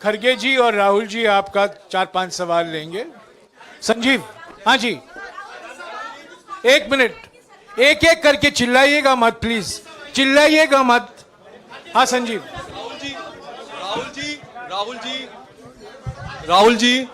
खरगे जी और राहुल जी आपका 4-5 सवाल लेंगे। संजीव, हाँ जी, 1 मिनट, एक एक करके चिल्लाइएगा मत प्लीज, चिल्लाइएगा मत। हाँ Sanjeev. Rahul ji,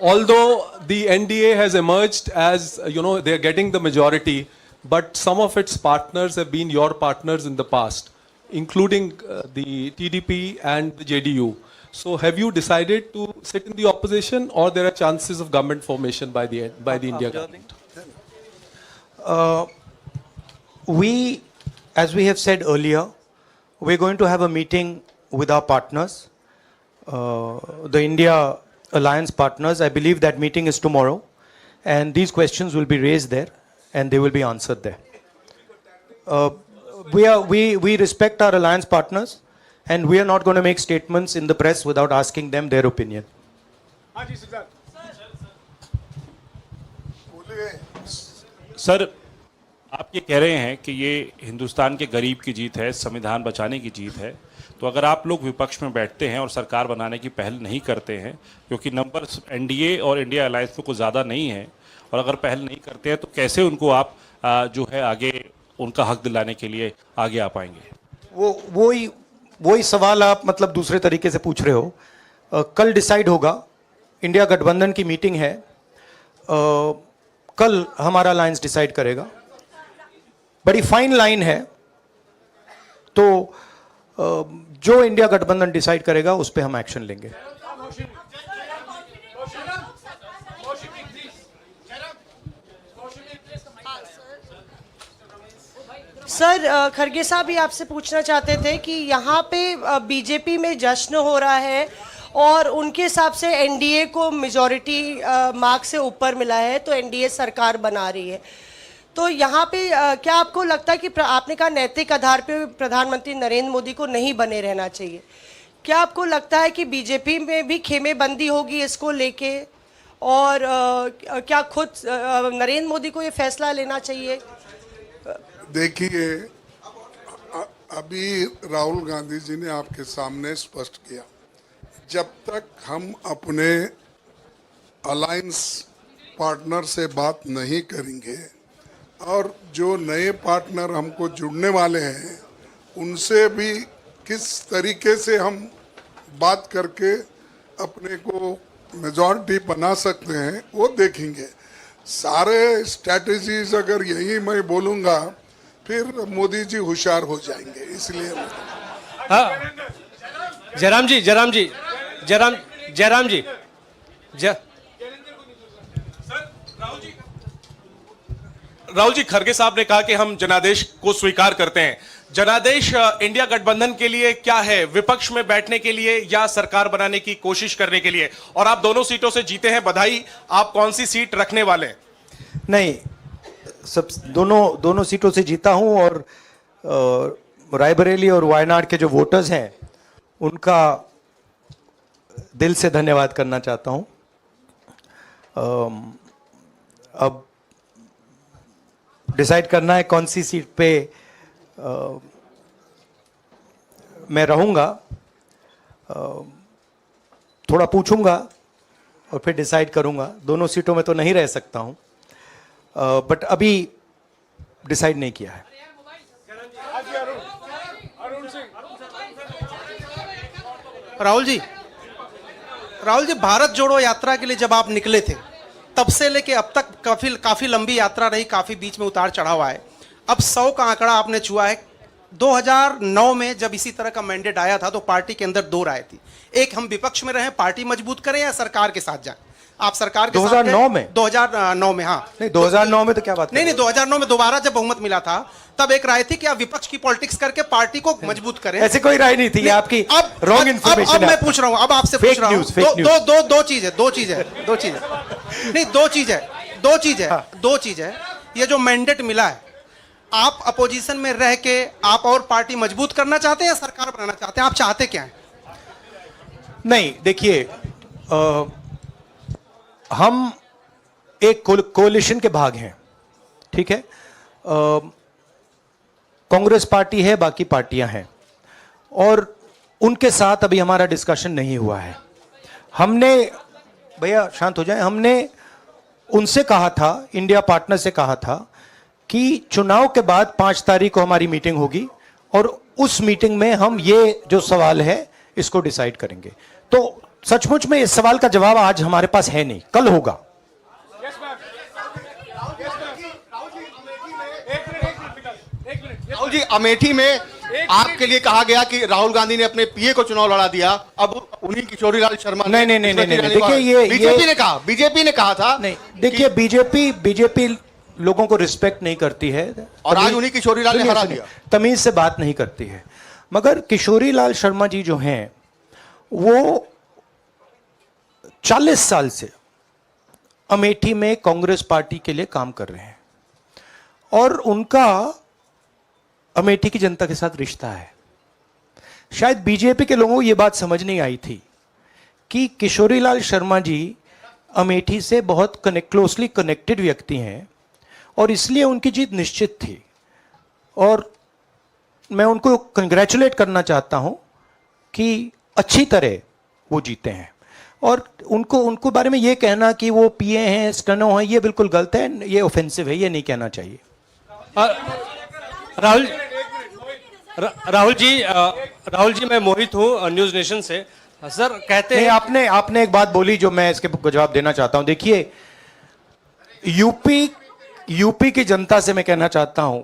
although the NDA has emerged as, they are getting the majority, but some of its partners have been your partners in the past, including the TDP and the JDU. So have you decided to sit in the opposition, or there are chances of government formation by the India government? As we have said earlier, we're going to have a meeting with our partners, the India Alliance partners. I believe that meeting is tomorrow, and these questions will be raised there, and they will be answered there. We respect our alliance partners, and we are not going to make statements in the press without asking them their opinion. Sir, आप ये कह रहे हैं कि ये हिंदुस्तान के गरीब की जीत है, संविधान बचाने की जीत है, तो अगर आप लोग विपक्ष में बैठते हैं और सरकार बनाने की पहल नहीं करते हैं, क्योंकि नंबर एनडीए और इंडिया अलायंस में कुछ ज़्यादा नहीं है, और अगर पहल नहीं करते हैं तो कैसे उनको आप जो है आगे उनका हक दिलाने के लिए आगे आ पाएंगे? वही सवाल आप मतलब दूसरे तरीके से पूछ रहे हो। कल डिसाइड होगा, इंडिया गठबंधन की मीटिंग है, कल हमारा अलायंस डिसाइड करेगा। बड़ी फाइन लाइन है, तो जो इंडिया गठबंधन डिसाइड करेगा उस पे हम एक्शन लेंगे। सर, खरगे साहब भी आपसे पूछना चाहते थे कि यहाँ पे बीजेपी में जश्न हो रहा है और उनके हिसाब से एनडीए को मेजॉरिटी मार्क से ऊपर मिला है, तो एनडीए सरकार बना रही है। तो यहाँ पे क्या आपको लगता है कि आपने कहा नैतिक आधार पे प्रधानमंत्री नरेंद्र मोदी को नहीं बने रहना चाहिए, क्या आपको लगता है कि बीजेपी में भी खेमेबंदी होगी इसको लेके, और क्या खुद नरेंद्र मोदी को ये फैसला लेना चाहिए? देखिए, अभी राहुल गांधी जी ने आपके सामने स्पष्ट किया, जब तक हम अपने अलायंस पार्टनर से बात नहीं करेंगे और जो नए पार्टनर हमको जुड़ने वाले हैं उनसे भी किस तरीके से हम बात करके अपने को मेजॉरिटी बना सकते हैं वो देखेंगे। सारे स्ट्रैटेजीज अगर यही मैं बोलूँगा फिर मोदी जी होशियार हो जाएंगे, इसलिए। हाँ, जयराम जी, राहुल जी, खरगे साहब ने कहा कि हम जनादेश को स्वीकार करते हैं। जनादेश इंडिया गठबंधन के लिए क्या है? विपक्ष में बैठने के लिए या सरकार बनाने की कोशिश करने के लिए? और आप दोनों सीटों से जीते हैं, बधाई। आप कौन सी सीट रखने वाले हैं? नहीं, सब दोनों सीटों से जीता हूं, और रायबरेली और वायनाड के जो वोटर्स हैं उनका दिल से धन्यवाद करना चाहता हूं। अब डिसाइड करना है कौन सी सीट पे मैं रहूंगा, थोड़ा पूछूंगा और फिर डिसाइड करूंगा। दोनों सीटों में तो नहीं रह सकता हूं, बट अभी डिसाइड नहीं किया है। राहुल जी, भारत जोड़ो यात्रा के लिए जब आप निकले थे तब से लेके अब तक काफी लंबी यात्रा रही, काफी बीच में उतार चढ़ाव आए। अब 100 का आंकड़ा आपने छुआ है। 2009 में जब इसी तरह का मैंडेट आया था तो पार्टी के अंदर 2 राय थी, एक हम विपक्ष में रहें, पार्टी मजबूत करें, या सरकार के साथ जाएं। आप सरकार के 2009 में 2009 में हाँ नहीं, 2009 में तो क्या बात नहीं 2009 में दोबारा जब बहुमत मिला था तब एक राय थी कि आप विपक्ष की पॉलिटिक्स करके पार्टी को मजबूत करें। ऐसी कोई राय नहीं थी, आपकी रॉन्ग इन्फॉर्मेशन। अब मैं पूछ रहा हूं, अब आपसे पूछ रहा हूं, दो चीज है। ये जो मैंडेट मिला है, आप अपोजिशन में रह के आप और पार्टी मजबूत करना चाहते हैं या सरकार बनाना चाहते हैं? आप चाहते क्या है? नहीं, देखिए, हम एक कोलिशन के भाग हैं, ठीक है। कांग्रेस पार्टी है, बाकी पार्टियां हैं, और उनके साथ अभी हमारा डिस्कशन नहीं हुआ है। हमने, भैया शांत हो जाए, हमने उनसे कहा था, इंडिया पार्टनर से कहा था कि चुनाव के बाद 5 तारीख को हमारी मीटिंग होगी और उस मीटिंग में हम ये जो सवाल है इसको डिसाइड करेंगे। तो सचमुच में इस सवाल का जवाब आज हमारे पास है नहीं, कल होगा। राहुल जी, अमेठी में आपके लिए कहा गया कि राहुल गांधी ने अपने पीए को चुनाव लड़ा दिया, अब उन्हीं किशोरीलाल शर्मा नहीं, देखिए ये बीजेपी ने कहा था। नहीं, देखिए बीजेपी लोगों को रिस्पेक्ट नहीं करती है और आज उन्हीं किशोरीलाल ने हरा दिया, तमीज से बात नहीं करती है। मगर किशोरीलाल शर्मा जी जो हैं वो 40 साल से अमेठी में कांग्रेस पार्टी के लिए काम कर रहे हैं और उनका अमेठी की जनता के साथ रिश्ता है। शायद बीजेपी के लोगों को यह बात समझ नहीं आई थी कि किशोरीलाल शर्मा जी अमेठी से बहुत क्लोजली कनेक्टेड व्यक्ति हैं और इसलिए उनकी जीत निश्चित थी। और मैं उनको कंग्रेचुलेट करना चाहता हूं कि अच्छी तरह वो जीते हैं। और उनको बारे में ये कहना कि वो पीए हैं, स्टनो हैं, ये बिल्कुल गलत है, ये ऑफेंसिव है, ये नहीं कहना चाहिए। राहुल जी मैं मोहित हूँ न्यूज नेशन से। सर कहते हैं आपने एक बात बोली जो मैं इसके जवाब देना चाहता हूं। देखिए यूपी की जनता से मैं कहना चाहता हूं,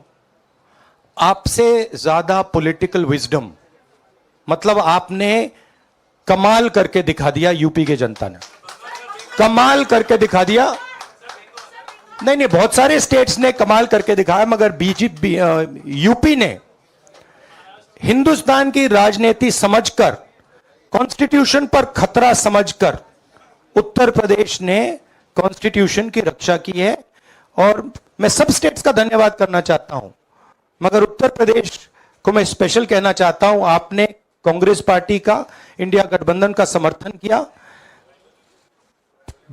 आपसे ज्यादा पॉलिटिकल विजडम, मतलब आपने कमाल करके दिखा दिया। यूपी की जनता ने कमाल करके दिखा दिया। नहीं, बहुत सारे स्टेट्स ने कमाल करके दिखाया, मगर बीजेपी यूपी ने हिंदुस्तान की राजनीति समझकर, कॉन्स्टिट्यूशन पर खतरा समझकर उत्तर प्रदेश ने कॉन्स्टिट्यूशन की रक्षा की है। और मैं सब स्टेट्स का धन्यवाद करना चाहता हूं, मगर उत्तर प्रदेश को मैं स्पेशल कहना चाहता हूं, आपने कांग्रेस पार्टी का, इंडिया गठबंधन का समर्थन किया।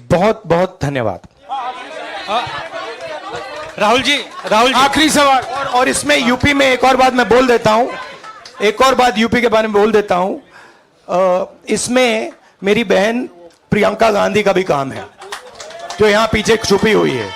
बहुत बहुत धन्यवाद। राहुल जी आखिरी सवाल। और इसमें यूपी में एक और बात मैं बोल देता हूं, एक और बात यूपी के बारे में बोल देता हूं। इसमें मेरी बहन प्रियंका गांधी का भी काम है, जो यहां पीछे छुपी हुई है।